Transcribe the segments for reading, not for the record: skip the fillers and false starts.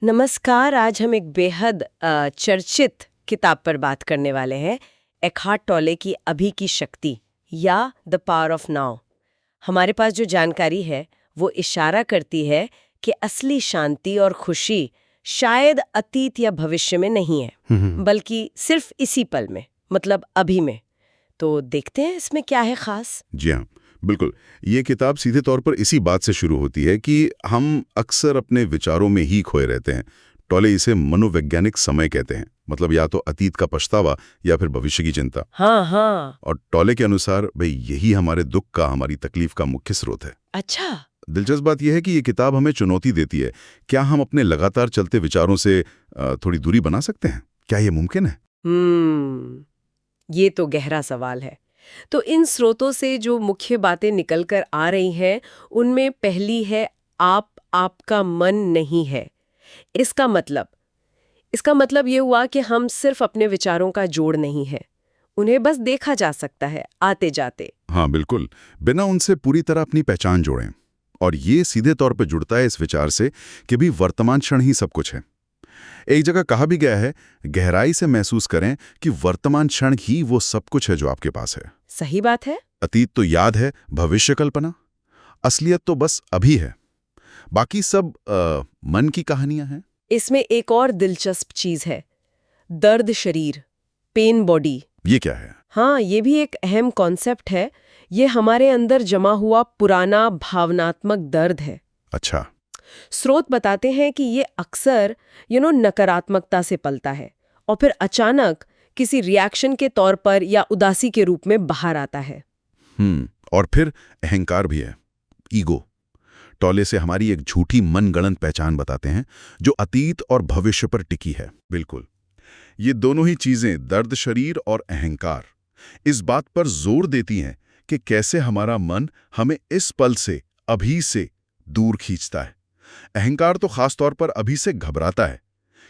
नमस्कार। आज हम एक बेहद चर्चित किताब पर बात करने वाले हैं, एकहार्ट टोले की अभी की शक्ति या द पावर ऑफ नाउ। हमारे पास जो जानकारी है वो इशारा करती है कि असली शांति और खुशी शायद अतीत या भविष्य में नहीं है, बल्कि सिर्फ इसी पल में, मतलब अभी में। तो देखते हैं इसमें क्या है खास। जी हाँ, बिल्कुल। ये किताब सीधे तौर पर इसी बात से शुरू होती है कि हम अक्सर अपने विचारों में ही खोए रहते हैं। टोले इसे मनोवैज्ञानिक समय कहते हैं, मतलब या तो अतीत का पछतावा या फिर भविष्य की चिंता। हाँ हाँ। और टोले के अनुसार भाई यही हमारे दुख का, हमारी तकलीफ का मुख्य स्रोत है। अच्छा। दिलचस्प बात यह है कि ये किताब हमें चुनौती देती है। क्या हम अपने लगातार चलते विचारों से थोड़ी दूरी बना सकते हैं? क्या ये मुमकिन है? ये तो गहरा सवाल है। तो इन स्रोतों से जो मुख्य बातें निकल कर आ रही हैं, उनमें पहली है आपका मन नहीं है। इसका मतलब ये हुआ कि हम सिर्फ अपने विचारों का जोड़ नहीं है, उन्हें बस देखा जा सकता है आते जाते। हाँ बिल्कुल, बिना उनसे पूरी तरह अपनी पहचान जोड़ें। और ये सीधे तौर पर जुड़ता है इस विचार से कि भी वर्तमान क्षण ही सब कुछ है। एक जगह कहा भी गया है, गहराई से महसूस करें कि वर्तमान क्षण ही वो सब कुछ है जो आपके पास है। सही बात है। अतीत तो याद है, भविष्य कल्पना, असलियत तो बस अभी है। बाकी सब मन की कहानियां हैं। इसमें एक और दिलचस्प चीज है, दर्द शरीर, पेन बॉडी। ये क्या है? हाँ, ये भी एक अहम कॉन्सेप्ट है। ये हमारे अंदर जमा हुआ पुराना भावनात्मक दर्द है। अच्छा। स्रोत बताते हैं कि ये अक्सर नकारात्मकता से पलता है और फिर अचानक किसी रिएक्शन के तौर पर या उदासी के रूप में बाहर आता है। और फिर अहंकार भी है, ईगो। टोले से हमारी एक झूठी मनगढ़ंत पहचान बताते हैं जो अतीत और भविष्य पर टिकी है। बिल्कुल, ये दोनों ही चीजें, दर्द शरीर और अहंकार, इस बात पर जोर देती हैं कि कैसे हमारा मन हमें इस पल से, अभी से दूर खींचता है। अहंकार तो खास तौर पर अभी से घबराता है,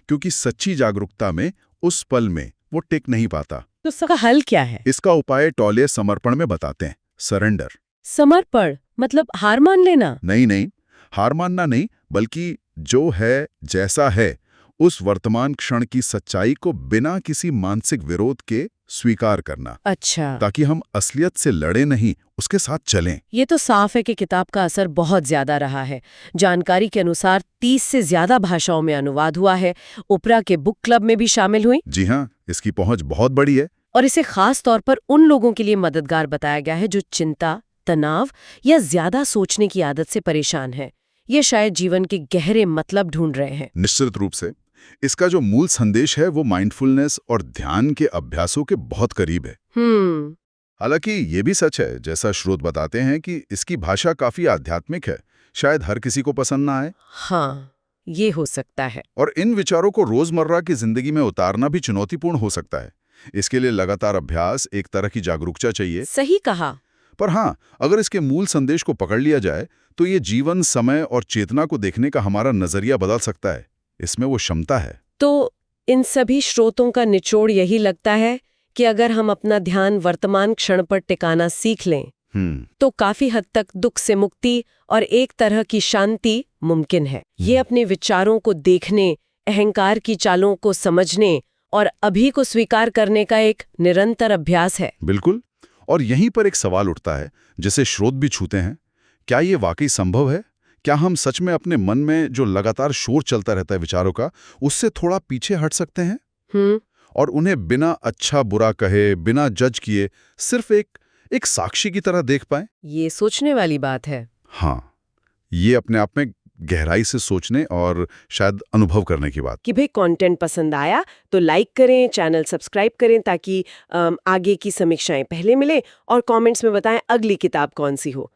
क्योंकि सच्ची जागरूकता में उस पल में वो टिक नहीं पाता। तो इसका हल क्या है? इसका उपाय टोले समर्पण में बताते हैं, सरेंडर। समर्पण मतलब हार मान लेना? नहीं, हार मानना नहीं, बल्कि जो है, जैसा है, उस वर्तमान क्षण की सच्चाई को बिना किसी मानसिक विरोध के स्वीकार करना। अच्छा। ताकि हम असलियत से लड़े नहीं, उसके साथ चलें। ये तो साफ है कि किताब का असर बहुत ज्यादा रहा है। जानकारी के अनुसार 30 से ज्यादा भाषाओं में अनुवाद हुआ है, ओपरा के बुक क्लब में भी शामिल हुई। जी हाँ, इसकी पहुंच बहुत बड़ी है। और इसे खास तौर पर उन लोगों के लिए मददगार बताया गया है जो चिंता, तनाव या ज्यादा सोचने की आदत से परेशान हैं। ये शायद जीवन के गहरे मतलब ढूंढ रहे हैं। निश्चित रूप से इसका जो मूल संदेश है वो माइंडफुलनेस और ध्यान के अभ्यासों के बहुत करीब है। हालांकि ये भी सच है, जैसा स्रोत बताते हैं, कि इसकी भाषा काफी आध्यात्मिक है। शायद हर किसी को पसंद ना आए। हाँ, ये हो सकता है। और इन विचारों को रोजमर्रा की जिंदगी में उतारना भी चुनौतीपूर्ण हो सकता है। इसके लिए लगातार अभ्यास, एक तरह की जागरूकता चाहिए। सही कहा। पर हाँ, अगर इसके मूल संदेश को पकड़ लिया जाए तो ये जीवन, समय और चेतना को देखने का हमारा नजरिया बदल सकता है। इसमें वो क्षमता है। तो इन सभी स्रोतों का निचोड़ यही लगता है कि अगर हम अपना ध्यान वर्तमान क्षण पर टिकाना सीख लें, तो काफी हद तक दुख से मुक्ति और एक तरह की शांति मुमकिन है। ये अपने विचारों को देखने, अहंकार की चालों को समझने और अभी को स्वीकार करने का एक निरंतर अभ्यास है। बिल्कुल। और यहीं पर एक सवाल उठता है, जिसे स्रोत भी छूते हैं, क्या ये वाकई संभव है? क्या हम सच में अपने मन में जो लगातार शोर चलता रहता है विचारों का, उससे थोड़ा पीछे हट सकते हैं? और उन्हें बिना अच्छा बुरा कहे, बिना जज किए, सिर्फ एक साक्षी की तरह देख पाएं? ये सोचने वाली बात है। हाँ, ये अपने आप में गहराई से सोचने और शायद अनुभव करने की बात। कि भाई कंटेंट पसंद आया तो लाइक करें, चैनल सब्सक्राइब करें ताकि आगे की समीक्षाएं पहले मिले, और कमेंट्स में बताएं अगली किताब कौन सी हो।